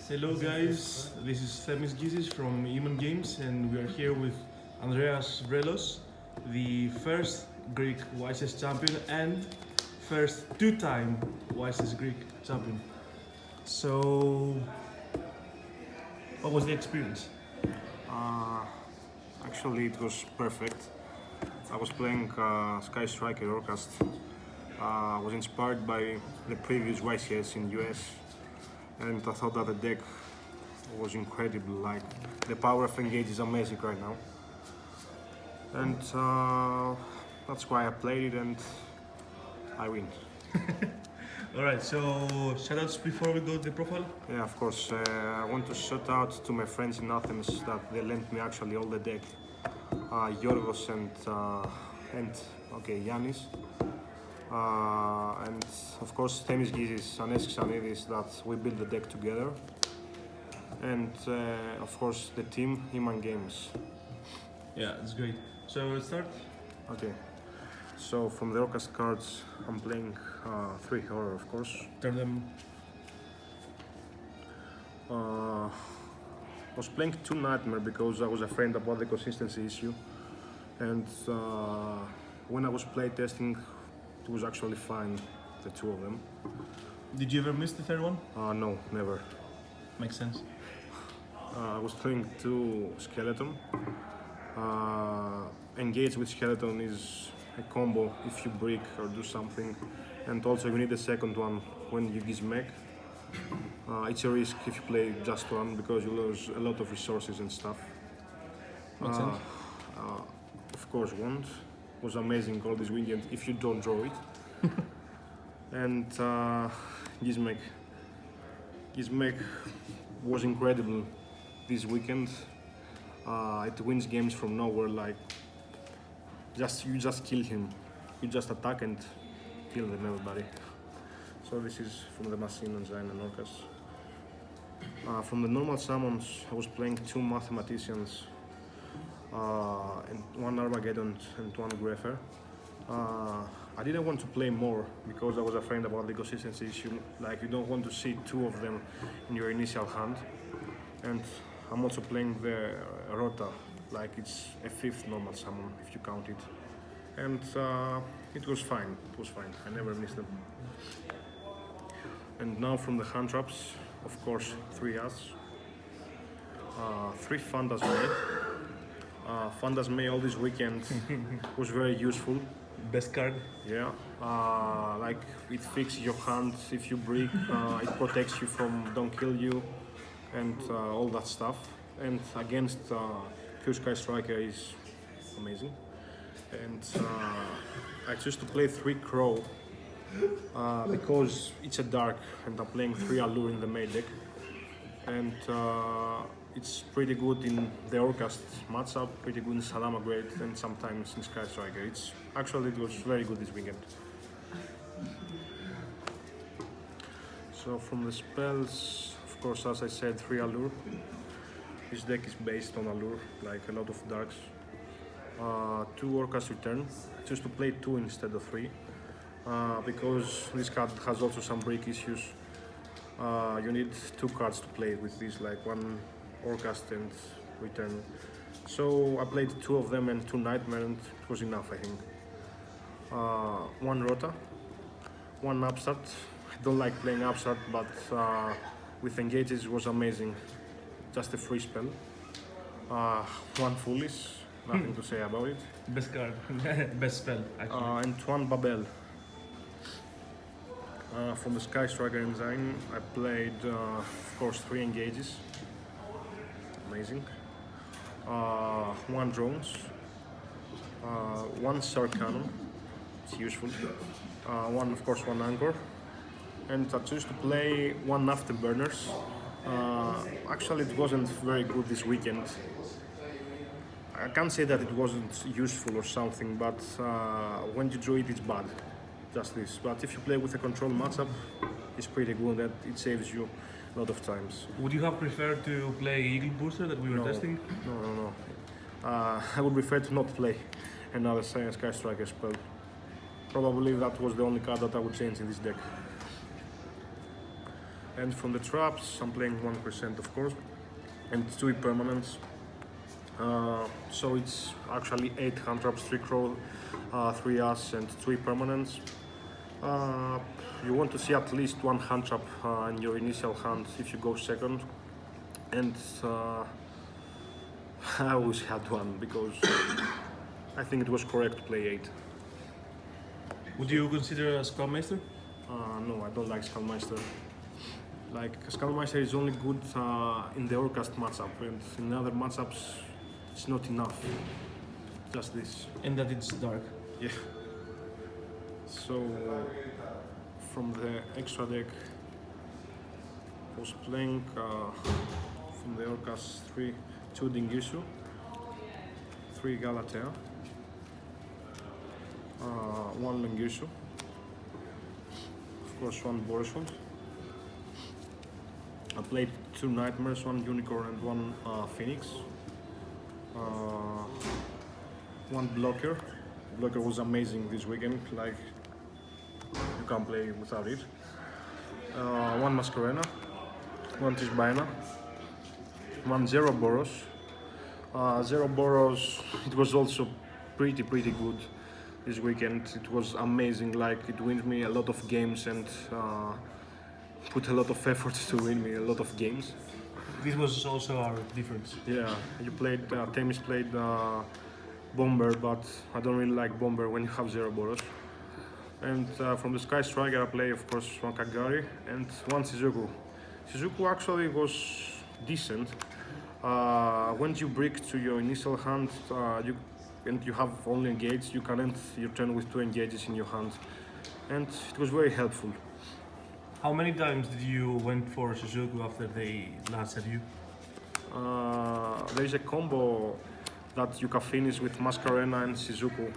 Hello guys, this is Themis Gizis from Human Games and we are here with Andreas Vrellos, the first Greek YCS champion and first two-time YCS Greek champion. So, what was the experience? Uh, Actually, it was perfect. I was playing Sky Striker Orcust. I was inspired by the previous YCS in US, and I thought that the deck was incredible. Like the power of engage is amazing right now, and that's why I played it, and I win. Alright, so shoutouts before we go to the profile? Yeah, of course. I want to shout out to my friends in Athens that they lent me actually all the deck. Yorgos and Yannis. And of course Themis Gizis and Xanidis that we built the deck together. And of course the team Human Games. Yeah, it's great. So let's start. Okay. So from the Orcust cards, I'm playing 3 horror, of course. Turn them. I was playing 2 Nightmare because I was afraid about the consistency issue, and when I was playtesting, it was actually fine, the 2 of them. Did you ever miss the third one? No, never. Makes sense. I was playing 2 Skeleton. Engage with Skeleton is a combo if you break or do something, and also you need a second one when you gizmek. It's a risk if you play just one because you lose a lot of resources and stuff. Makes sense. Of course, Wand was amazing all this weekend if you don't draw it. And Gizmek. Gizmek was incredible this weekend. It wins games from nowhere, like you just kill him. You just attack and kill them everybody. So this is from the machine on Zayn and Orcust. From the normal summons, I was playing 2 Mathematicians, and 1 Armageddon and 1 Greffer. I didn't want to play more because I was afraid about the consistency issue. Like you don't want to see 2 of them in your initial hand. And I'm also playing the Rota, like it's a 5th normal summon if you count it. And it was fine. It was fine. I never missed them. And now from the hand traps, of course, 3 As, 3 Phantasme. Phantasme all this weekend was very useful. Best card. Yeah, like it fixes your hand if you break, it protects you from don't kill you, and all that stuff. And against pure Sky Striker is amazing. And I choose to play 3 Crow. Because it's a dark and I'm playing 3 Allure in the main deck, and it's pretty good in the Orcust matchup, pretty good in Salama Great, and sometimes in Sky Striker. It was very good this weekend. So from the spells, of course, as I said, 3 Allure. This deck is based on Allure, like a lot of darks. 2 Orcust Return. I choose to play 2 instead of 3. Because this card has also some break issues. You need 2 cards to play with this, like 1 Orcust and Return. So I played 2 of them and 2 Nightmare, and it was enough, I think. 1 Rota, 1 Upstart. I don't like playing Upstart, but with Engages it was amazing. Just a free spell. 1 Foolish, nothing to say about it. Best card. Best spell, actually. And 1 Babel. From the Sky Striker and Zayn, I played, of course, 3 Engages. Amazing. 1 Drones. 1 Shark Cannon. It's useful. 1 Anchor. And I choose to play 1 Afterburners. Actually, it wasn't very good this weekend. I can't say that it wasn't useful or something, but when you draw it, it's bad. Just this. But if you play with a control matchup, it's pretty good and it saves you a lot of times. Would you have preferred to play Eagle Booster that we were testing? No. I would prefer to not play another Sky Striker spell. Probably that was the only card that I would change in this deck. And from the traps, I'm playing 1% of course, and 2 permanents. So it's actually 8 hand traps, 3 crow, 3 ass, and 2 permanents. You want to see at least 1 hand trap in your initial hand if you go second. And I always had one because I think it was correct to play 8. Would you consider a Skullmeister? No, I don't like Skullmeister. Like, Skullmeister is only good in the Orcust matchup, and in other matchups, it's not enough. Just this. And that it's dark. Yeah. So, from the extra deck, I was playing from the Orcust 2 Dingisu, 3 Galatea, 1 Lengisu, of course 1 Borisfond. I played 2 Nightmares, 1 Unicorn and 1 Phoenix. 1 Blocker. Blocker was amazing this weekend, like you can't play without it. 1 Masquerena, 1 Tishbaina, 1 Zero Boros. Zero Boros, it was also pretty good this weekend. It was amazing, like it wins me a lot of games and put a lot of effort to win me a lot of games. This was also our difference. Yeah, you played, Temis played Bomber, but I don't really like Bomber when you have 0 Boros. And from the Sky Striker I play of course 1 Kagari and 1 Shizuku. Shizuku actually was decent. When you break to your initial hand and you have only engaged, you can end your turn with 2 engages in your hand. And it was very helpful. How many times did you went for Shizuku after they lanced at you? There is a combo that you can finish with Masquerena and Shizuku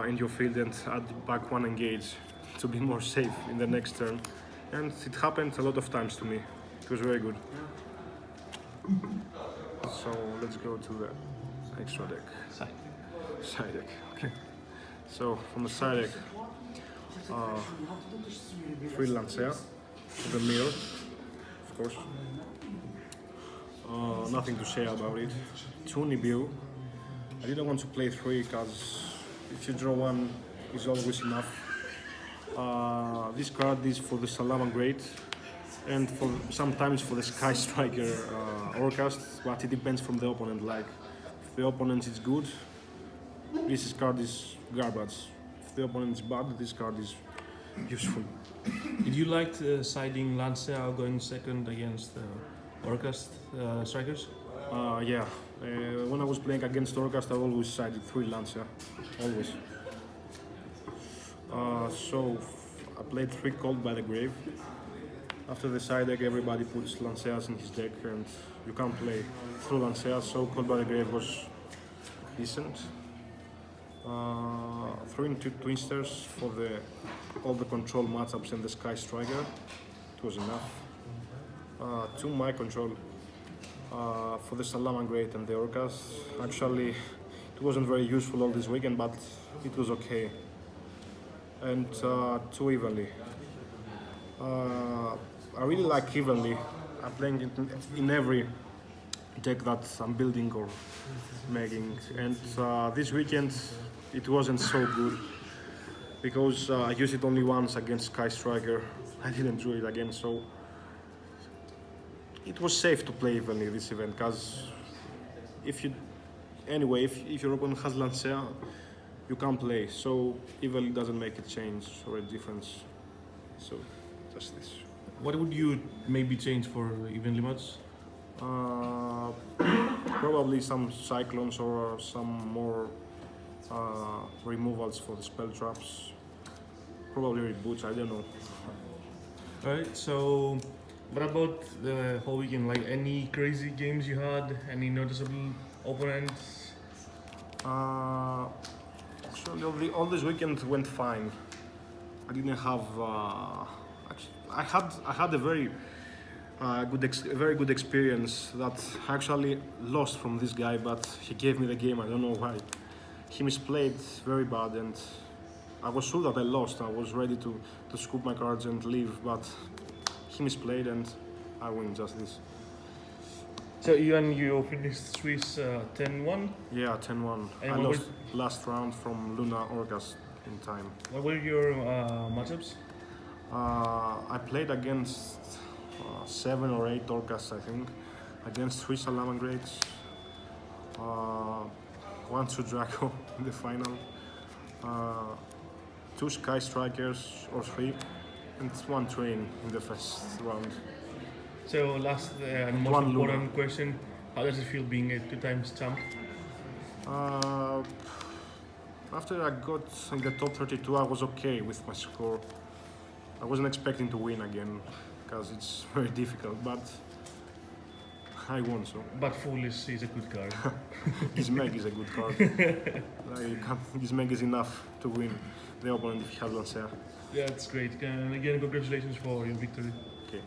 in your field and add back 1 engage to be more safe in the next turn. And it happened a lot of times to me. It was very good. So let's go to the extra deck. Side deck. Okay. So from the side deck, 3 Lancea, the mirror, of course. Nothing to say about it. 2 Nibiru. I didn't want to play 3 because if you draw 1, it's always enough. This card is for the Salamangreat and for sometimes for the Sky Striker Orcust, but it depends from the opponent. Like, if the opponent is good, this card is garbage. If the opponent is bad, this card is useful. Did you like siding Lancea going second against Orcust strikers? Yeah. When I was playing against Orcust, I always sided 3 Lancea. Always. So I played 3 Called by the Grave. After the side deck, everybody puts Lanceas in his deck, and you can't play through Lanceas, so Called by the Grave was decent. 3 Twinsters for all the control matchups and the Sky Striker. It was enough. 2 My Control for the Salamangreat and the Orcust. Actually, it wasn't very useful all this weekend, but it was okay. And 2 Evenly. I really like Evenly. I'm playing it in every deck that I'm building or making. And this weekend it wasn't so good because I used it only once against Sky Striker. I didn't do it again, so it was safe to play Evenly this event because if your opponent has Lancea, you can't play. So Evenly doesn't make a change or a difference. So just this. What would you maybe change for evenly match? Probably some Cyclones or some more removals for the spell traps. Probably reboots, I don't know. Alright, so what about the whole weekend? Like, any crazy games you had? Any noticeable opponents? Actually, all this weekend went fine. I didn't have. I had a very good experience that I actually lost from this guy, but he gave me the game. I don't know why. He misplayed very bad, and I was sure that I lost. I was ready to scoop my cards and leave, but he misplayed and I win just this. So you finished Swiss 10-1. Yeah, 10-1. And I what lost last round from Luna Orcust in time. What were your matchups? I played against 7 or 8 Orcasts, I think, against 3 Salamagrades, 1 Sudraco in the final, 2 Sky Strikers or 3, and 1 Train in the first round. So last and most One important Luna. question: how does it feel being a 2 times champ? After I got in the top 32, I was okay with my score. I wasn't expecting to win again because it's very difficult, but I won. So But Foolish is a good card. Gizmeg is a good card. Gizmeg is enough to win the opponent if he has one share. That's great. And again, congratulations for your victory. Okay.